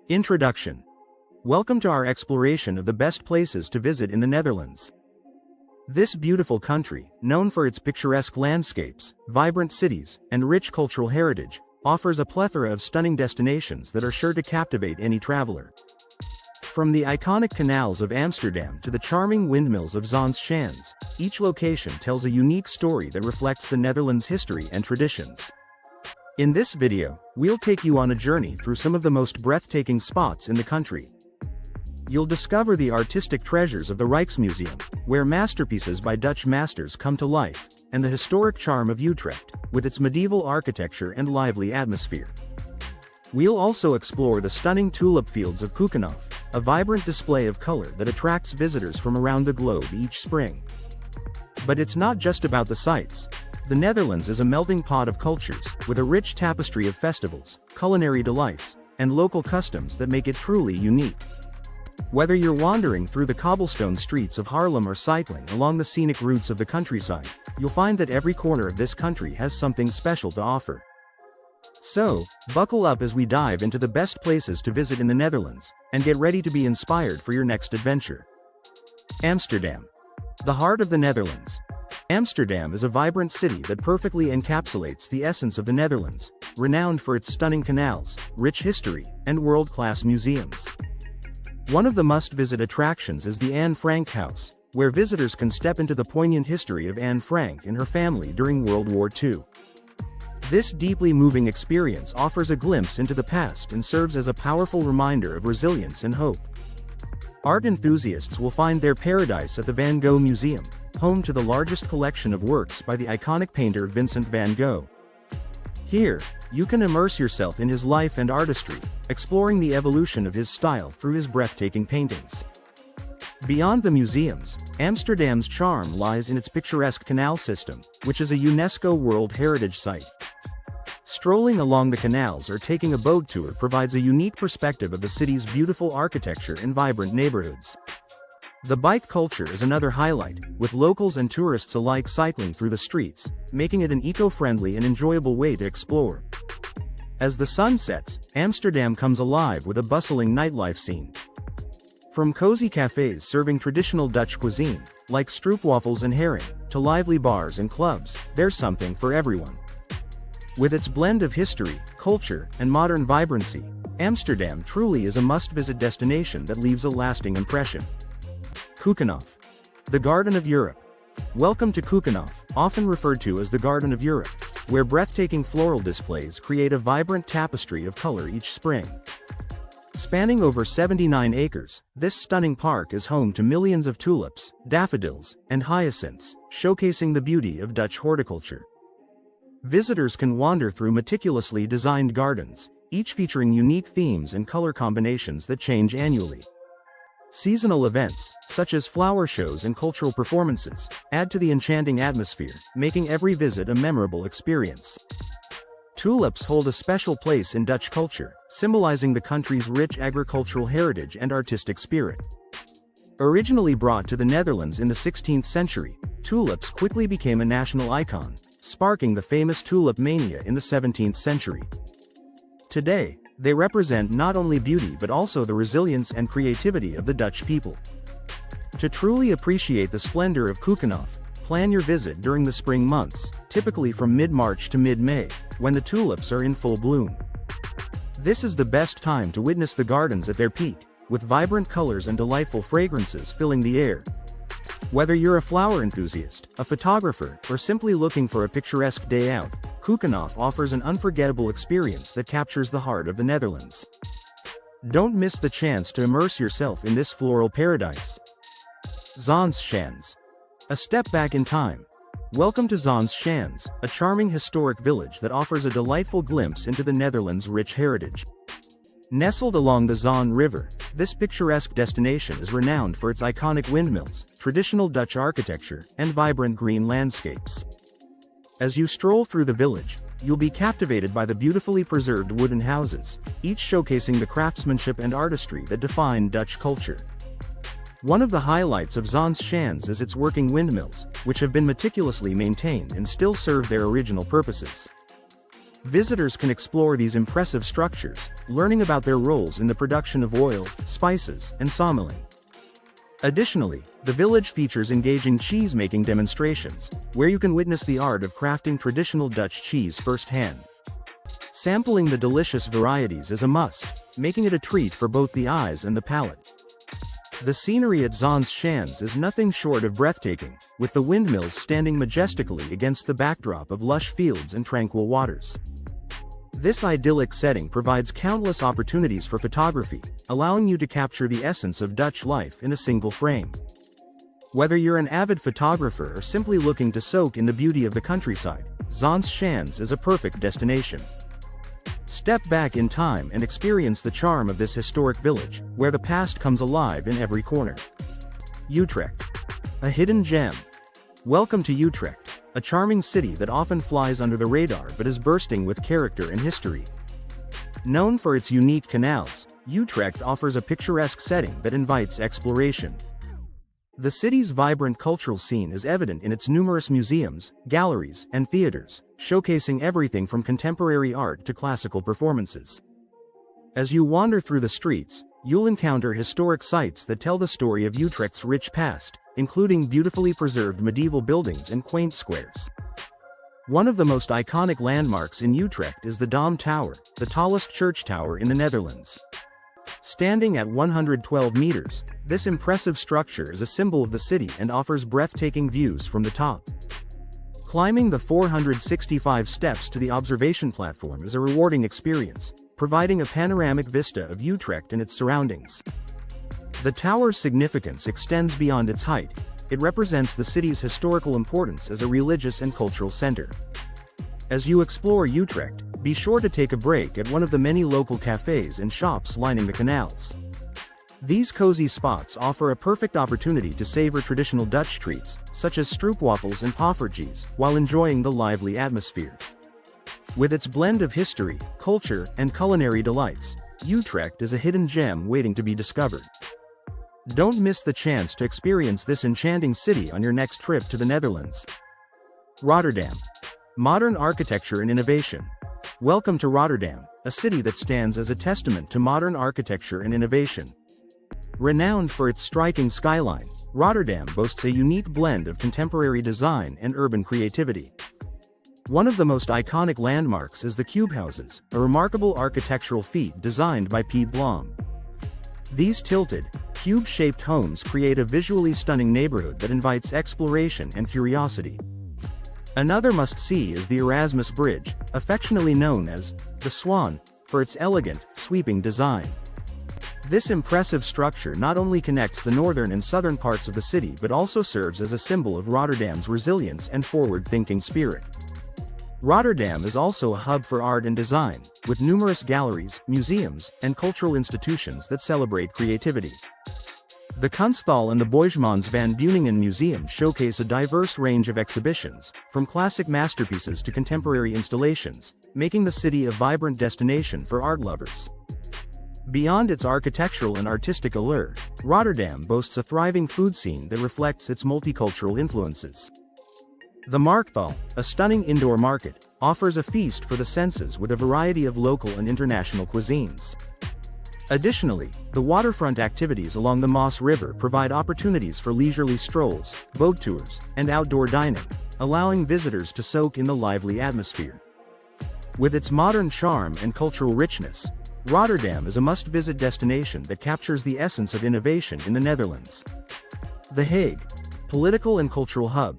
Introduction. Welcome to our exploration of the best places to visit in the Netherlands. This beautiful country, known for its picturesque landscapes, vibrant cities, and rich cultural heritage, offers a plethora of stunning destinations that are sure to captivate any traveler. From the iconic canals of Amsterdam to the charming windmills of Zaanse Schans, each location tells a unique story that reflects the Netherlands' history and traditions. In this video, we'll take you on a journey through some of the most breathtaking spots in the country. You'll discover the artistic treasures of the Rijksmuseum, where masterpieces by Dutch masters come to life, and the historic charm of Utrecht, with its medieval architecture and lively atmosphere. We'll also explore the stunning tulip fields of Keukenhof, a vibrant display of color that attracts visitors from around the globe each spring. But it's not just about the sights. The Netherlands is a melting pot of cultures, with a rich tapestry of festivals, culinary delights, and local customs that make it truly unique. Whether you're wandering through the cobblestone streets of Haarlem or cycling along the scenic routes of the countryside, you'll find that every corner of this country has something special to offer. So, buckle up as we dive into the best places to visit in the Netherlands, and get ready to be inspired for your next adventure. Amsterdam. The heart of the Netherlands. Amsterdam is a vibrant city that perfectly encapsulates the essence of the Netherlands, renowned for its stunning canals, rich history, and world-class museums. One of the must-visit attractions is the Anne Frank House, where visitors can step into the poignant history of Anne Frank and her family during World War II. This deeply moving experience offers a glimpse into the past and serves as a powerful reminder of resilience and hope. Art enthusiasts will find their paradise at the Van Gogh Museum, home to the largest collection of works by the iconic painter Vincent van Gogh. Here, you can immerse yourself in his life and artistry, exploring the evolution of his style through his breathtaking paintings. Beyond the museums, Amsterdam's charm lies in its picturesque canal system, which is a UNESCO World Heritage Site. Strolling along the canals or taking a boat tour provides a unique perspective of the city's beautiful architecture and vibrant neighborhoods. The bike culture is another highlight, with locals and tourists alike cycling through the streets, making it an eco-friendly and enjoyable way to explore. As the sun sets, Amsterdam comes alive with a bustling nightlife scene. From cozy cafes serving traditional Dutch cuisine, like stroopwafels and herring, to lively bars and clubs, there's something for everyone. With its blend of history, culture, and modern vibrancy, Amsterdam truly is a must-visit destination that leaves a lasting impression. Keukenhof. The Garden of Europe. Welcome to Keukenhof, often referred to as the Garden of Europe, where breathtaking floral displays create a vibrant tapestry of color each spring. Spanning over 79 acres, this stunning park is home to millions of tulips, daffodils, and hyacinths, showcasing the beauty of Dutch horticulture. Visitors can wander through meticulously designed gardens, each featuring unique themes and color combinations that change annually. Seasonal events, such as flower shows and cultural performances, add to the enchanting atmosphere, making every visit a memorable experience. Tulips hold a special place in Dutch culture, symbolizing the country's rich agricultural heritage and artistic spirit. Originally brought to the Netherlands in the 16th century, tulips quickly became a national icon, sparking the famous tulip mania in the 17th century. Today, they represent not only beauty but also the resilience and creativity of the Dutch people. To truly appreciate the splendor of Keukenhof, plan your visit during the spring months, typically from mid-March to mid-May, when the tulips are in full bloom. This is the best time to witness the gardens at their peak, with vibrant colors and delightful fragrances filling the air. Whether you're a flower enthusiast, a photographer, or simply looking for a picturesque day out, Keukenhof offers an unforgettable experience that captures the heart of the Netherlands. Don't miss the chance to immerse yourself in this floral paradise. Zaanse Schans. A step back in time. Welcome to Zaanse Schans, a charming historic village that offers a delightful glimpse into the Netherlands' rich heritage. Nestled along the Zaanse River, this picturesque destination is renowned for its iconic windmills, traditional Dutch architecture, and vibrant green landscapes. As you stroll through the village, you'll be captivated by the beautifully preserved wooden houses, each showcasing the craftsmanship and artistry that define Dutch culture. One of the highlights of Zaanse Schans is its working windmills, which have been meticulously maintained and still serve their original purposes. Visitors can explore these impressive structures, learning about their roles in the production of oil, spices, and sawmilling. Additionally, the village features engaging cheese-making demonstrations, where you can witness the art of crafting traditional Dutch cheese firsthand. Sampling the delicious varieties is a must, making it a treat for both the eyes and the palate. The scenery at Zaanse Schans is nothing short of breathtaking, with the windmills standing majestically against the backdrop of lush fields and tranquil waters. This idyllic setting provides countless opportunities for photography, allowing you to capture the essence of Dutch life in a single frame. Whether you're an avid photographer or simply looking to soak in the beauty of the countryside, Zaanse Schans is a perfect destination. Step back in time and experience the charm of this historic village, where the past comes alive in every corner. Utrecht. A hidden gem. Welcome to Utrecht, a charming city that often flies under the radar but is bursting with character and history. Known for its unique canals, Utrecht offers a picturesque setting that invites exploration. The city's vibrant cultural scene is evident in its numerous museums, galleries, and theaters, showcasing everything from contemporary art to classical performances. As you wander through the streets, you'll encounter historic sites that tell the story of Utrecht's rich past, including beautifully preserved medieval buildings and quaint squares. One of the most iconic landmarks in Utrecht is the Dom Tower, the tallest church tower in the Netherlands. Standing at 112 meters, this impressive structure is a symbol of the city and offers breathtaking views from the top. Climbing the 465 steps to the observation platform is a rewarding experience, providing a panoramic vista of Utrecht and its surroundings. The tower's significance extends beyond its height. It represents the city's historical importance as a religious and cultural center. As you explore Utrecht, be sure to take a break at one of the many local cafes and shops lining the canals. These cozy spots offer a perfect opportunity to savor traditional Dutch treats, such as stroopwafels and poffertjes, while enjoying the lively atmosphere. With its blend of history, culture, and culinary delights, Utrecht is a hidden gem waiting to be discovered. Don't miss the chance to experience this enchanting city on your next trip to the Netherlands. Rotterdam. Modern architecture and innovation. Welcome to Rotterdam, a city that stands as a testament to modern architecture and innovation. Renowned for its striking skyline, Rotterdam boasts a unique blend of contemporary design and urban creativity. One of the most iconic landmarks is the cube houses, a remarkable architectural feat designed by Piet Blom. These tilted, cube-shaped homes create a visually stunning neighborhood that invites exploration and curiosity. Another must-see is the Erasmus Bridge, affectionately known as the Swan, for its elegant, sweeping design. This impressive structure not only connects the northern and southern parts of the city but also serves as a symbol of Rotterdam's resilience and forward-thinking spirit. Rotterdam is also a hub for art and design, with numerous galleries, museums, and cultural institutions that celebrate creativity. The Kunsthal and the Boijmans van Beuningen Museum showcase a diverse range of exhibitions, from classic masterpieces to contemporary installations, making the city a vibrant destination for art lovers. Beyond its architectural and artistic allure, Rotterdam boasts a thriving food scene that reflects its multicultural influences. The Markthal, a stunning indoor market, offers a feast for the senses with a variety of local and international cuisines. Additionally, the waterfront activities along the Maas River provide opportunities for leisurely strolls, boat tours, and outdoor dining, allowing visitors to soak in the lively atmosphere. With its modern charm and cultural richness, Rotterdam is a must-visit destination that captures the essence of innovation in the Netherlands. The Hague. Political and cultural hub.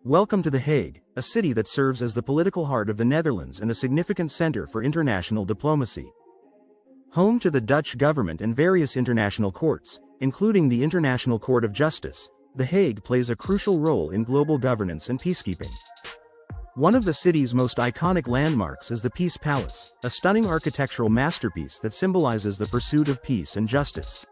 Welcome to The Hague, a city that serves as the political heart of the Netherlands and a significant center for international diplomacy. Home to the Dutch government and various international courts, including the International Court of Justice, The Hague plays a crucial role in global governance and peacekeeping. One of the city's most iconic landmarks is the Peace Palace, a stunning architectural masterpiece that symbolizes the pursuit of peace and justice.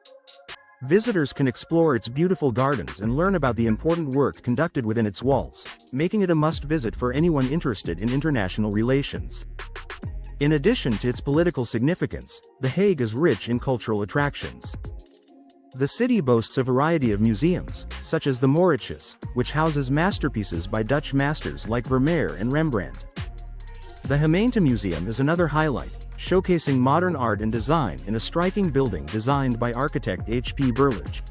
Visitors can explore its beautiful gardens and learn about the important work conducted within its walls, making it a must-visit for anyone interested in international relations. In addition to its political significance, The Hague is rich in cultural attractions. The city boasts a variety of museums, such as the Mauritshuis, which houses masterpieces by Dutch masters like Vermeer and Rembrandt. The Gemeente Museum is another highlight, showcasing modern art and design in a striking building designed by architect H.P. Berlage.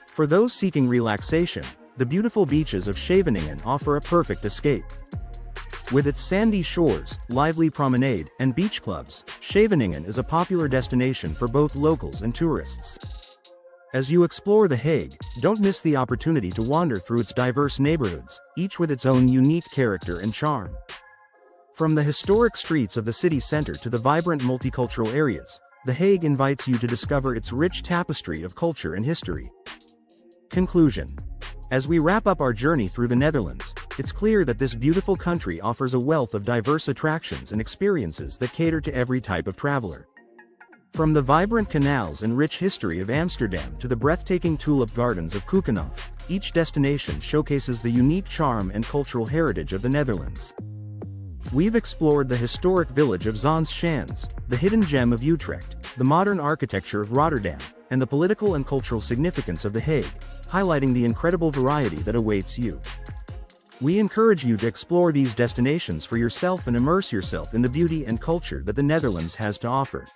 For those seeking relaxation, the beautiful beaches of Scheveningen offer a perfect escape. With its sandy shores, lively promenade, and beach clubs, Scheveningen is a popular destination for both locals and tourists. As you explore The Hague, don't miss the opportunity to wander through its diverse neighborhoods, each with its own unique character and charm. From the historic streets of the city center to the vibrant multicultural areas, The Hague invites you to discover its rich tapestry of culture and history. Conclusion. As we wrap up our journey through the Netherlands, it's clear that this beautiful country offers a wealth of diverse attractions and experiences that cater to every type of traveler. From the vibrant canals and rich history of Amsterdam to the breathtaking tulip gardens of Keukenhof, each destination showcases the unique charm and cultural heritage of the Netherlands. We've explored the historic village of Zaanse Schans, the hidden gem of Utrecht, the modern architecture of Rotterdam, and the political and cultural significance of The Hague, highlighting the incredible variety that awaits you. We encourage you to explore these destinations for yourself and immerse yourself in the beauty and culture that the Netherlands has to offer.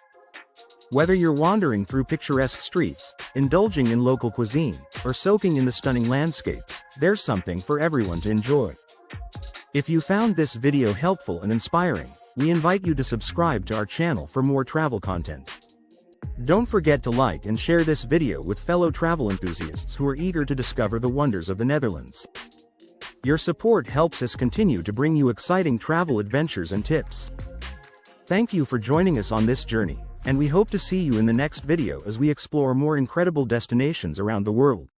Whether you're wandering through picturesque streets, indulging in local cuisine, or soaking in the stunning landscapes, there's something for everyone to enjoy. If you found this video helpful and inspiring, we invite you to subscribe to our channel for more travel content. Don't forget to like and share this video with fellow travel enthusiasts who are eager to discover the wonders of the Netherlands. Your support helps us continue to bring you exciting travel adventures and tips. Thank you for joining us on this journey, and we hope to see you in the next video as we explore more incredible destinations around the world.